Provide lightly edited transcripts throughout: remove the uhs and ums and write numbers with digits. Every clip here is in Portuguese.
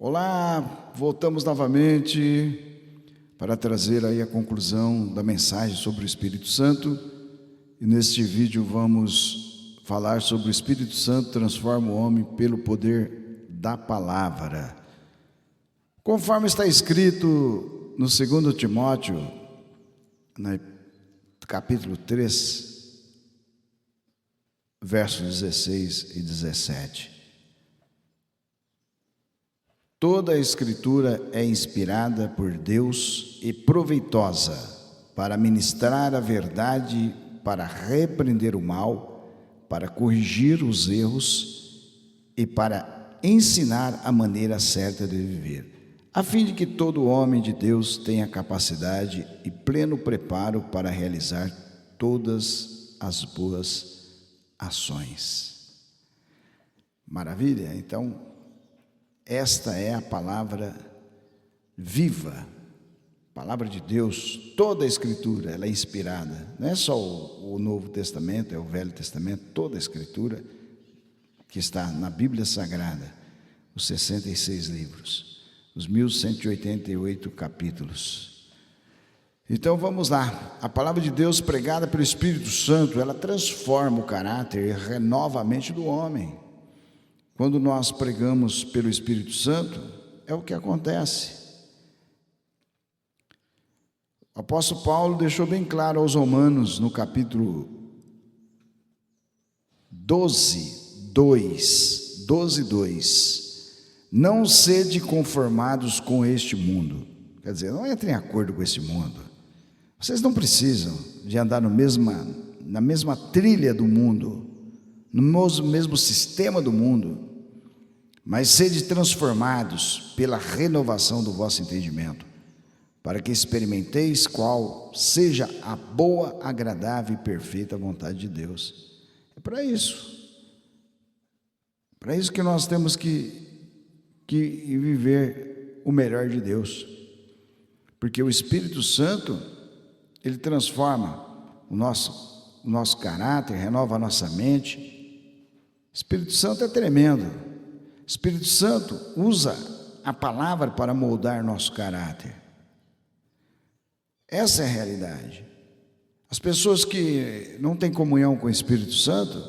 Olá, voltamos novamente para trazer aí a conclusão da mensagem sobre o Espírito Santo. E neste vídeo vamos falar sobre o Espírito Santo transforma o homem pelo poder da palavra. Conforme está escrito no 2 Timóteo, no capítulo 3, versos 16 e 17. Toda a Escritura é inspirada por Deus e proveitosa para ministrar a verdade, para repreender o mal, para corrigir os erros e para ensinar a maneira certa de viver, a fim de que todo homem de Deus tenha capacidade e pleno preparo para realizar todas as boas ações. Maravilha? Então, esta é a palavra viva, palavra de Deus. Toda a Escritura ela é inspirada, não é só o Novo Testamento, é o Velho Testamento, toda a Escritura que está na Bíblia Sagrada, os 66 livros, os 1188 capítulos. Então vamos lá, a palavra de Deus pregada pelo Espírito Santo, ela transforma o caráter e renova a mente do homem. Quando nós pregamos pelo Espírito Santo, é o que acontece. O apóstolo Paulo deixou bem claro aos Romanos, no capítulo 12:2, não sede conformados com este mundo. Quer dizer, não entrem em acordo com este mundo. Vocês não precisam de andar na mesma trilha do mundo, no mesmo sistema do mundo, mas sede transformados pela renovação do vosso entendimento, para que experimenteis qual seja a boa, agradável e perfeita vontade de Deus. É para isso que nós temos que viver o melhor de Deus, porque o Espírito Santo, ele transforma o nosso caráter, renova a nossa mente. O Espírito Santo é tremendo. O Espírito Santo usa a palavra para moldar nosso caráter. Essa é a realidade. As pessoas que não têm comunhão com o Espírito Santo,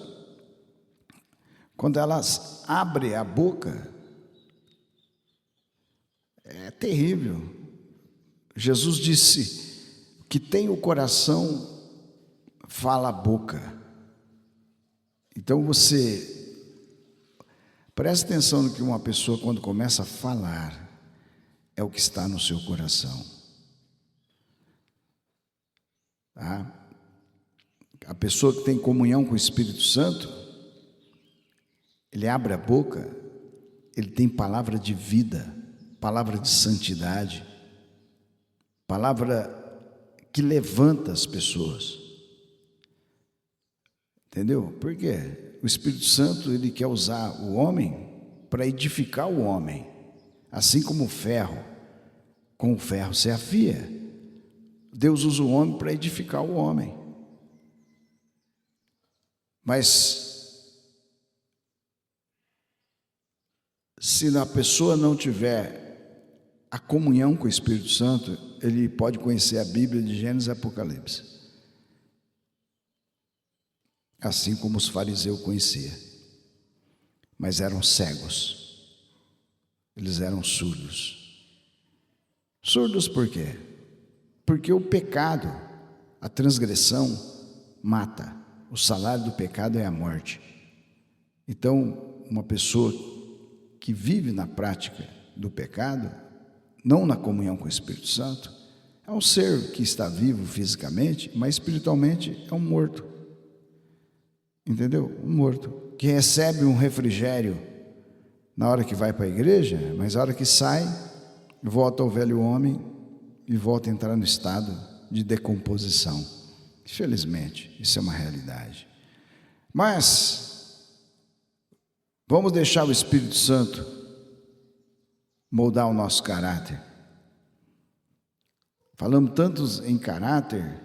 quando elas abrem a boca, é terrível. Jesus disse que tem o coração, fala a boca. Então você preste atenção no que uma pessoa, quando começa a falar, é o que está no seu coração. Tá? A pessoa que tem comunhão com o Espírito Santo, ele abre a boca, ele tem palavra de vida, palavra de santidade, palavra que levanta as pessoas. Entendeu? Por quê? O Espírito Santo, ele quer usar o homem para edificar o homem, assim como o ferro, com o ferro se afia. Deus usa o homem para edificar o homem. Mas se a pessoa não tiver a comunhão com o Espírito Santo, ele pode conhecer a Bíblia de Gênesis e Apocalipse, assim como os fariseus conheciam, mas eram cegos, eles eram surdos. Surdos por quê? Porque o pecado, a transgressão, mata. O salário do pecado é a morte. Então, uma pessoa que vive na prática do pecado, não na comunhão com o Espírito Santo, é um ser que está vivo fisicamente, mas espiritualmente é um morto. Entendeu? Um morto, que recebe um refrigério na hora que vai para a igreja, mas na hora que sai, volta ao velho homem e volta a entrar no estado de decomposição. Infelizmente, isso é uma realidade. Mas vamos deixar o Espírito Santo moldar o nosso caráter. Falamos tantos em caráter,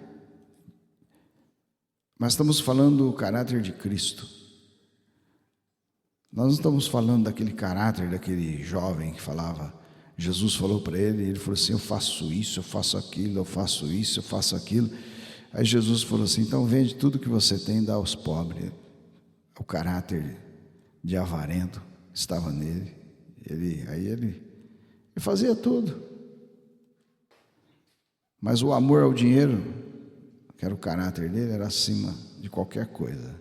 mas estamos falando do caráter de Cristo. Nós não estamos falando daquele caráter daquele jovem que falava, Jesus falou para ele, ele falou assim, eu faço isso, eu faço aquilo, eu faço isso, eu faço aquilo. Aí Jesus falou assim, então vende tudo que você tem e dá aos pobres. O caráter de avarento estava nele. Ele fazia tudo. Mas o amor ao dinheiro, que era o caráter dele, era acima de qualquer coisa.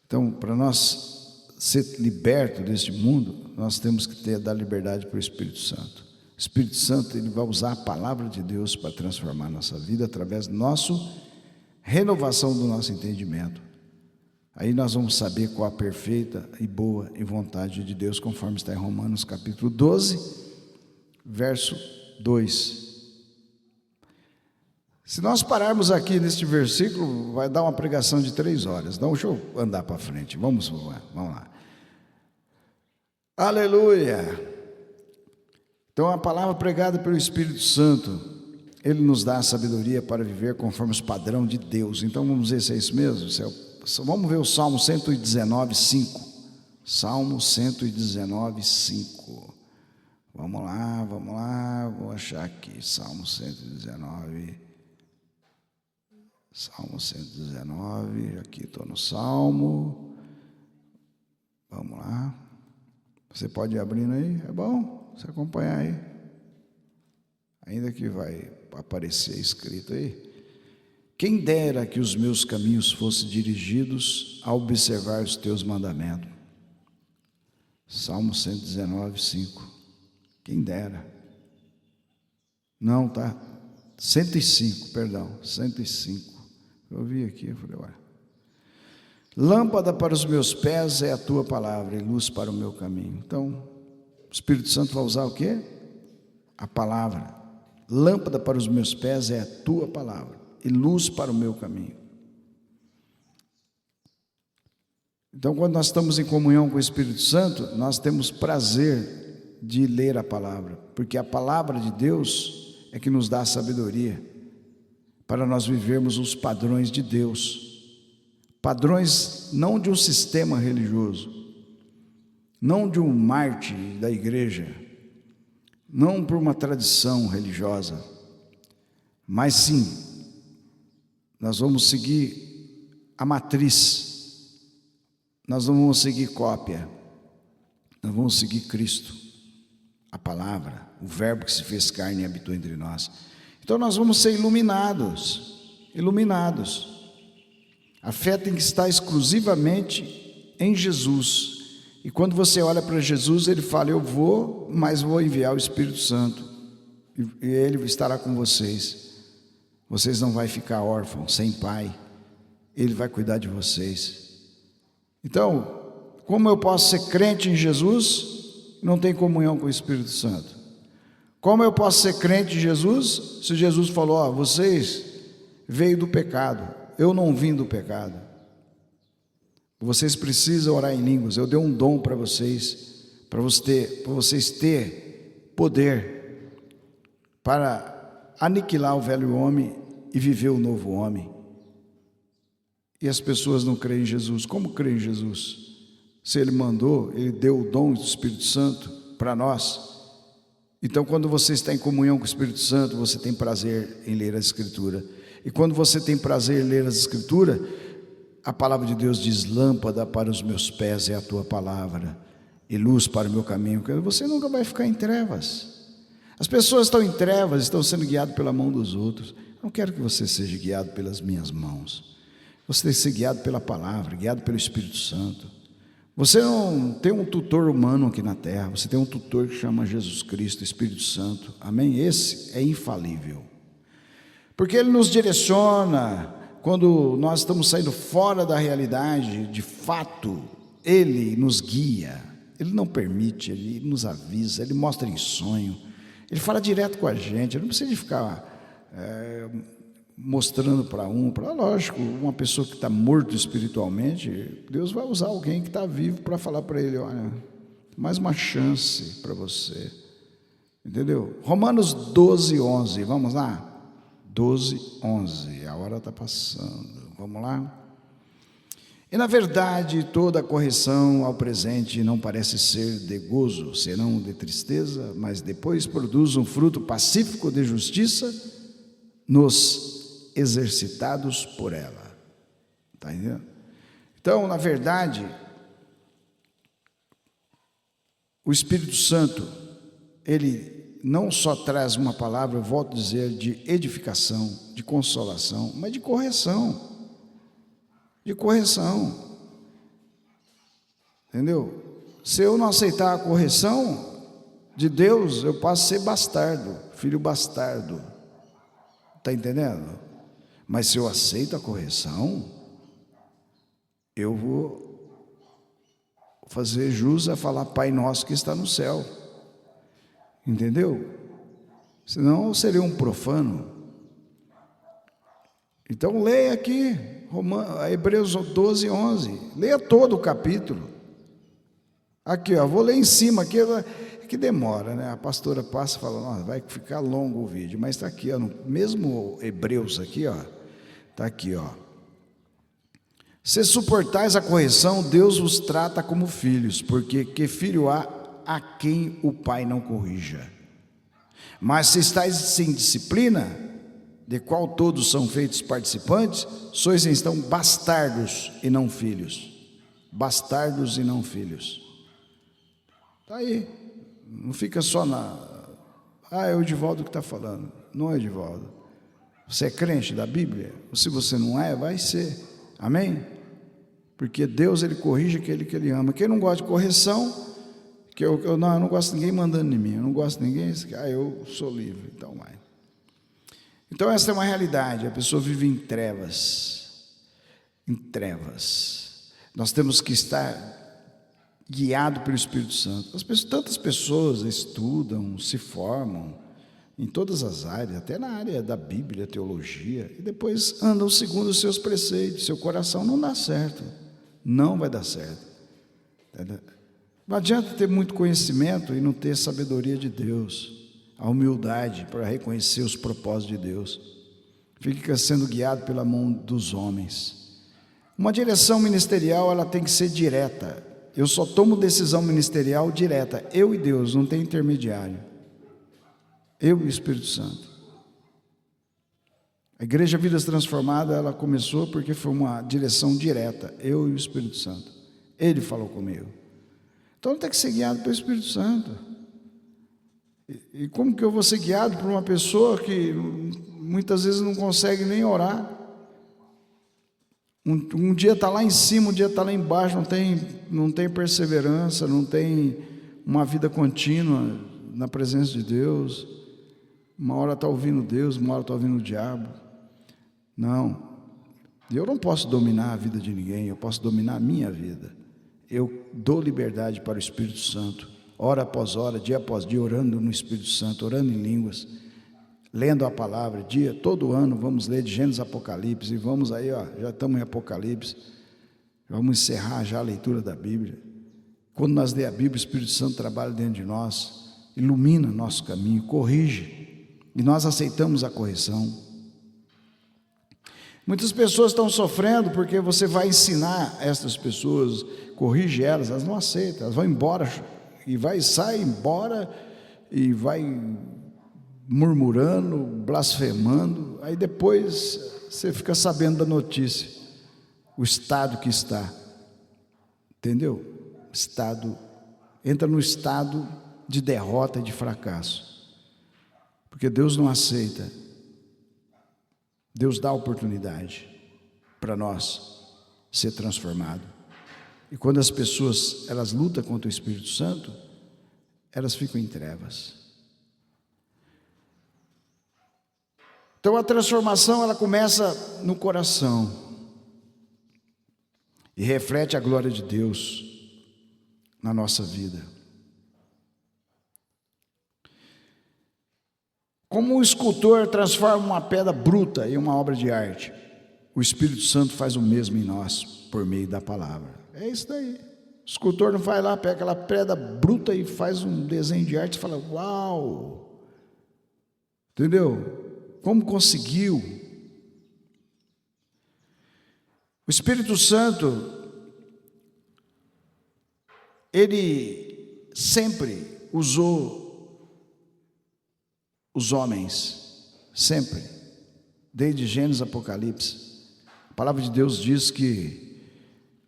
Então, para nós ser libertos deste mundo, nós temos que dar liberdade para o Espírito Santo. O Espírito Santo, ele vai usar a palavra de Deus para transformar a nossa vida através da renovação do nosso entendimento. Aí nós vamos saber qual a perfeita e boa e vontade de Deus, conforme está em Romanos capítulo 12, verso 2. Se nós pararmos aqui neste versículo, vai dar uma pregação de 3 horas. Então, deixa eu andar para frente. Vamos lá. Aleluia! Então, a palavra pregada pelo Espírito Santo, ele nos dá a sabedoria para viver conforme os padrões de Deus. Então, vamos ver se é isso mesmo. Vamos ver o Salmo 119, 5. Salmo 119, 5. Vamos lá, vou achar aqui. Salmo 119. Salmo 119, aqui estou no Salmo. Vamos lá. Você pode ir abrindo aí? É bom você acompanhar aí. Ainda que vai aparecer escrito aí. Quem dera que os meus caminhos fossem dirigidos a observar os teus mandamentos. Salmo 119, 5. Quem dera. Não, tá? 105, perdão, 105. Eu vi aqui, eu falei, olha. Lâmpada para os meus pés é a tua palavra e luz para o meu caminho. Então, o Espírito Santo vai usar o quê? A palavra. Lâmpada para os meus pés é a tua palavra e luz para o meu caminho. Então, quando nós estamos em comunhão com o Espírito Santo, nós temos prazer de ler a palavra, porque a palavra de Deus é que nos dá a sabedoria para nós vivermos os padrões de Deus, padrões não de um sistema religioso, não de um mártir da igreja, não por uma tradição religiosa, mas sim, nós vamos seguir a matriz, nós não vamos seguir cópia, nós vamos seguir Cristo, a palavra, o verbo que se fez carne e habitou entre nós. Então nós vamos ser iluminados. A fé tem que estar exclusivamente em Jesus. E quando você olha para Jesus, ele fala, eu vou, mas vou enviar o Espírito Santo. E ele estará com vocês. Vocês não vão ficar órfãos, sem pai. Ele vai cuidar de vocês. Então, como eu posso ser crente em Jesus, não tem comunhão com o Espírito Santo? Como eu posso ser crente em Jesus, se Jesus falou, vocês veio do pecado, eu não vim do pecado. Vocês precisam orar em línguas, eu dei um dom para vocês ter poder para aniquilar o velho homem e viver o novo homem. E as pessoas não creem em Jesus. Como creem em Jesus? Se ele mandou, ele deu o dom do Espírito Santo para nós. Então, quando você está em comunhão com o Espírito Santo, você tem prazer em ler a Escritura. E quando você tem prazer em ler as Escrituras, a palavra de Deus diz, lâmpada para os meus pés é a tua palavra, e luz para o meu caminho. Você nunca vai ficar em trevas. As pessoas estão em trevas, estão sendo guiadas pela mão dos outros. Eu não quero que você seja guiado pelas minhas mãos. Você tem que ser guiado pela palavra, guiado pelo Espírito Santo. Você não tem um tutor humano aqui na terra, você tem um tutor que chama Jesus Cristo, Espírito Santo, amém? Esse é infalível, porque ele nos direciona, quando nós estamos saindo fora da realidade, de fato, ele nos guia, ele não permite, ele nos avisa, ele mostra em sonho, ele fala direto com a gente, ele não precisa de ficar mostrando lógico, uma pessoa que está morto espiritualmente, Deus vai usar alguém que está vivo para falar para ele, olha, mais uma chance para você, entendeu? Romanos 12, 11, vamos lá? 12, 11, a hora está passando, vamos lá? E na verdade, toda correção ao presente não parece ser de gozo, senão de tristeza, mas depois produz um fruto pacífico de justiça nos exercitados por ela. Está entendendo? Então, na verdade, o Espírito Santo, ele não só traz uma palavra, eu volto a dizer, de edificação, de consolação, mas de correção. De correção. Entendeu? Se eu não aceitar a correção de Deus, eu passo a ser bastardo, filho bastardo. Está entendendo? Mas se eu aceito a correção, eu vou fazer jus a falar Pai Nosso que está no céu. Entendeu? Senão eu seria um profano. Então leia aqui, Hebreus 12, 11. Leia todo o capítulo. Aqui, ó, vou ler em cima aqui, que demora, né? A pastora passa e fala, nossa, vai ficar longo o vídeo, mas está aqui, ó, no mesmo Hebreus aqui, ó, está aqui, ó. Se suportais a correção, Deus vos trata como filhos, porque que filho há a quem o pai não corrija? Mas se estáis sem disciplina, de qual todos são feitos participantes, sois então bastardos e não filhos. Bastardos e não filhos. Está aí. Não fica só é o Edivaldo que está falando. Não é Edivaldo. Você é crente da Bíblia? Se você não é, vai ser. Amém? Porque Deus, Ele corrige aquele que Ele ama. Quem não gosta de correção, que eu não gosto de ninguém mandando em mim. Eu não gosto de ninguém, eu sou livre. Então vai. Então essa é uma realidade. A pessoa vive em trevas. Em trevas. Nós temos que estar guiado pelo Espírito Santo. Tantas pessoas estudam, se formam em todas as áreas, até na área da Bíblia, teologia, e depois andam segundo os seus preceitos. Seu coração não dá certo, não vai dar certo. Não adianta ter muito conhecimento e não ter sabedoria de Deus, a humildade para reconhecer os propósitos de Deus. Fica sendo guiado pela mão dos homens. Uma direção ministerial, ela tem que ser direta. Eu só tomo decisão ministerial direta, eu e Deus, não tem intermediário. Eu e o Espírito Santo. A Igreja Vidas Transformadas, ela começou porque foi uma direção direta, eu e o Espírito Santo. Ele falou comigo. Então tem que ser guiado pelo Espírito Santo. E como que eu vou ser guiado por uma pessoa que muitas vezes não consegue nem orar? Um dia está lá em cima, um dia está lá embaixo, não tem perseverança, não tem uma vida contínua na presença de Deus. Uma hora está ouvindo Deus, uma hora está ouvindo o diabo. Não, eu não posso dominar a vida de ninguém, eu posso dominar a minha vida. Eu dou liberdade para o Espírito Santo, hora após hora, dia após dia, orando no Espírito Santo, orando em línguas, lendo a palavra, todo ano vamos ler de Gênesis a Apocalipse, e vamos aí, ó, já estamos em Apocalipse, vamos encerrar já a leitura da Bíblia. Quando nós lemos a Bíblia, o Espírito Santo trabalha dentro de nós, ilumina nosso caminho, corrige, e nós aceitamos a correção. Muitas pessoas estão sofrendo porque você vai ensinar essas pessoas, corrige elas não aceitam, elas vão embora, sai embora, e vai murmurando, blasfemando, aí depois você fica sabendo da notícia, o estado que está, entendeu? Entra no estado de derrota e de fracasso, porque Deus não aceita, Deus dá oportunidade para nós ser transformado, e quando as pessoas, elas lutam contra o Espírito Santo, elas ficam em trevas. Então a transformação, ela começa no coração e reflete a glória de Deus na nossa vida. Como o escultor transforma uma pedra bruta em uma obra de arte, o Espírito Santo faz o mesmo em nós por meio da palavra. É isso daí. O escultor não vai lá, pega aquela pedra bruta e faz um desenho de arte e fala, uau! Entendeu? Como conseguiu? O Espírito Santo, Ele sempre usou os homens, sempre, desde Gênesis a Apocalipse. A palavra de Deus diz que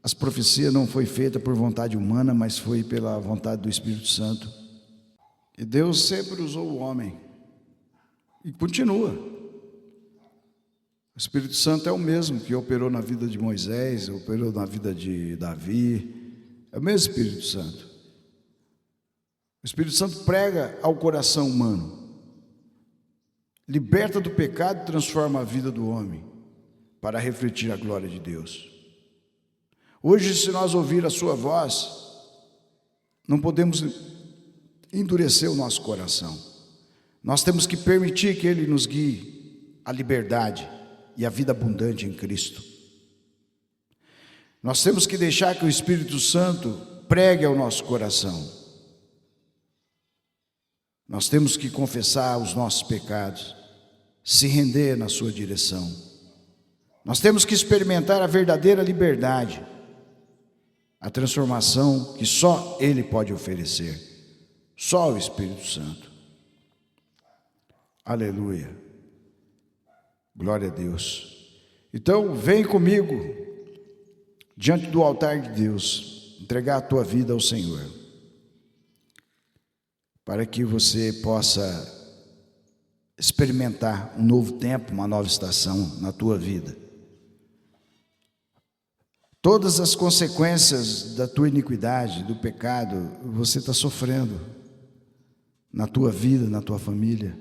as profecias não foi feita por vontade humana, mas foi pela vontade do Espírito Santo. E Deus sempre usou o homem, e continua. O Espírito Santo é o mesmo que operou na vida de Moisés, operou na vida de Davi, é o mesmo Espírito Santo. O Espírito Santo prega ao coração humano, liberta do pecado e transforma a vida do homem, para refletir a glória de Deus. Hoje, se nós ouvir a sua voz, não podemos endurecer o nosso coração. Nós temos que permitir que Ele nos guie à liberdade e à vida abundante em Cristo. Nós temos que deixar que o Espírito Santo pregue ao nosso coração. Nós temos que confessar os nossos pecados, se render na sua direção. Nós temos que experimentar a verdadeira liberdade, a transformação que só Ele pode oferecer, só o Espírito Santo. Aleluia, glória a Deus. Então vem comigo diante do altar de Deus, entregar a tua vida ao Senhor, para que você possa experimentar um novo tempo, uma nova estação na tua vida. Todas as consequências da tua iniquidade, do pecado, você está sofrendo na tua vida, na tua família.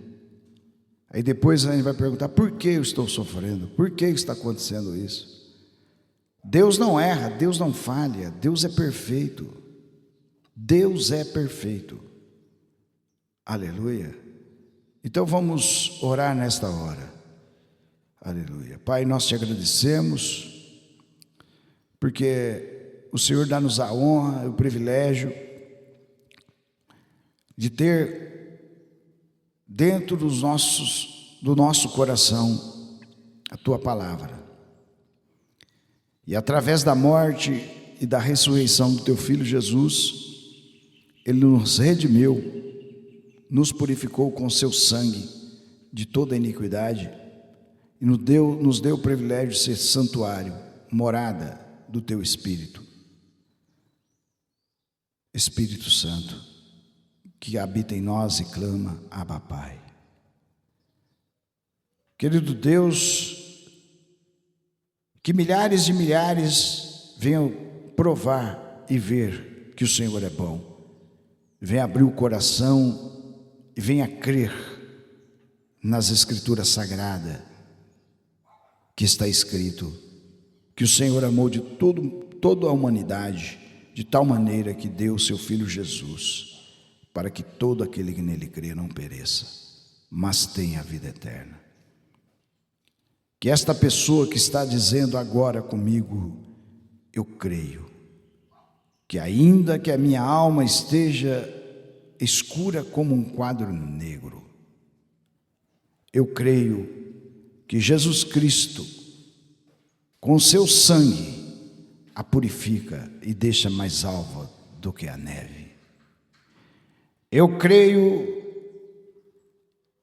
Aí depois a gente vai perguntar: por que eu estou sofrendo? Por que está acontecendo isso? Deus não erra, Deus não falha, Deus é perfeito. Deus é perfeito. Aleluia. Então vamos orar nesta hora. Aleluia. Pai, nós te agradecemos, porque o Senhor dá-nos a honra e o privilégio de ter dentro do nosso coração a tua palavra. E através da morte e da ressurreição do teu Filho Jesus, Ele nos redimiu, nos purificou com seu sangue de toda iniquidade e nos deu o privilégio de ser santuário, morada do teu Espírito. Espírito Santo, que habita em nós e clama: Abba, Pai. Querido Deus, que milhares e milhares venham provar e ver que o Senhor é bom. Venha abrir o coração e venha crer nas Escrituras Sagradas, que está escrito que o Senhor amou de toda a humanidade, de tal maneira que deu o seu Filho Jesus, para que todo aquele que nele crê não pereça, mas tenha a vida eterna. Que esta pessoa que está dizendo agora comigo: eu creio, que ainda que a minha alma esteja escura como um quadro negro, eu creio que Jesus Cristo, com seu sangue, a purifica e deixa mais alva do que a neve. Eu creio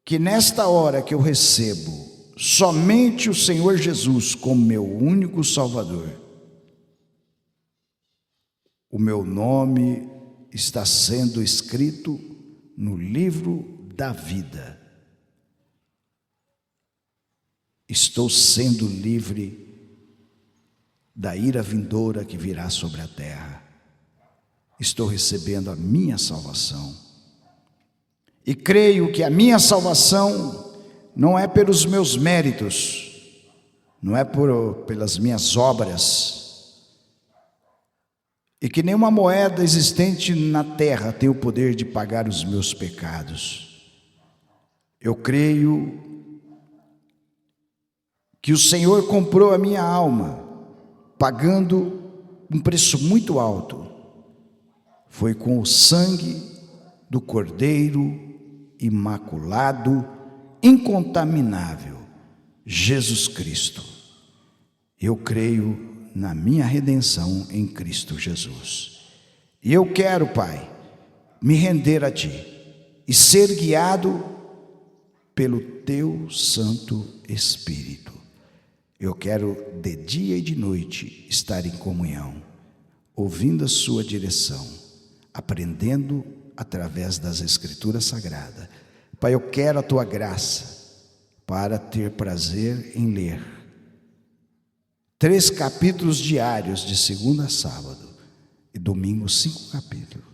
que nesta hora que eu recebo somente o Senhor Jesus como meu único Salvador, o meu nome está sendo escrito no livro da vida. Estou sendo livre da ira vindoura que virá sobre a terra. Estou recebendo a minha salvação. E creio que a minha salvação não é pelos meus méritos, não é pelas minhas obras, e que nenhuma moeda existente na terra tem o poder de pagar os meus pecados. Eu creio que o Senhor comprou a minha alma, pagando um preço muito alto. Foi com o sangue do Cordeiro imaculado, incontaminável, Jesus Cristo. Eu creio na minha redenção em Cristo Jesus. E eu quero, Pai, me render a Ti e ser guiado pelo Teu Santo Espírito. Eu quero de dia e de noite estar em comunhão, ouvindo a Sua direção, aprendendo através das Escrituras Sagradas. Pai, eu quero a Tua graça para ter prazer em ler 3 capítulos diários de segunda a sábado e domingo 5 capítulos.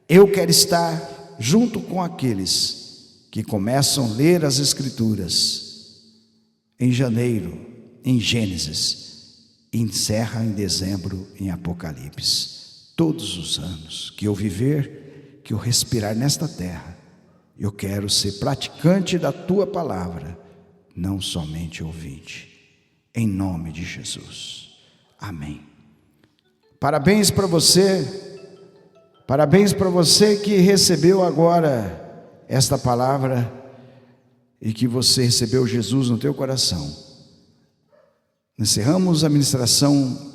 Eu quero estar junto com aqueles que começam a ler as Escrituras em janeiro, em Gênesis, e encerra em dezembro em Apocalipse. Todos os anos que eu viver, que eu respirar nesta terra, eu quero ser praticante da Tua palavra, não somente ouvinte. Em nome de Jesus. Amém. Parabéns para você que recebeu agora esta palavra e que você recebeu Jesus no teu coração. Encerramos a ministração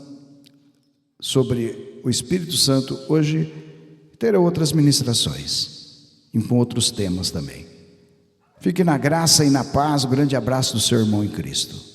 sobre o Espírito Santo. Hoje terá outras ministrações e com outros temas também. Fique na graça e na paz. Um grande abraço do seu irmão em Cristo.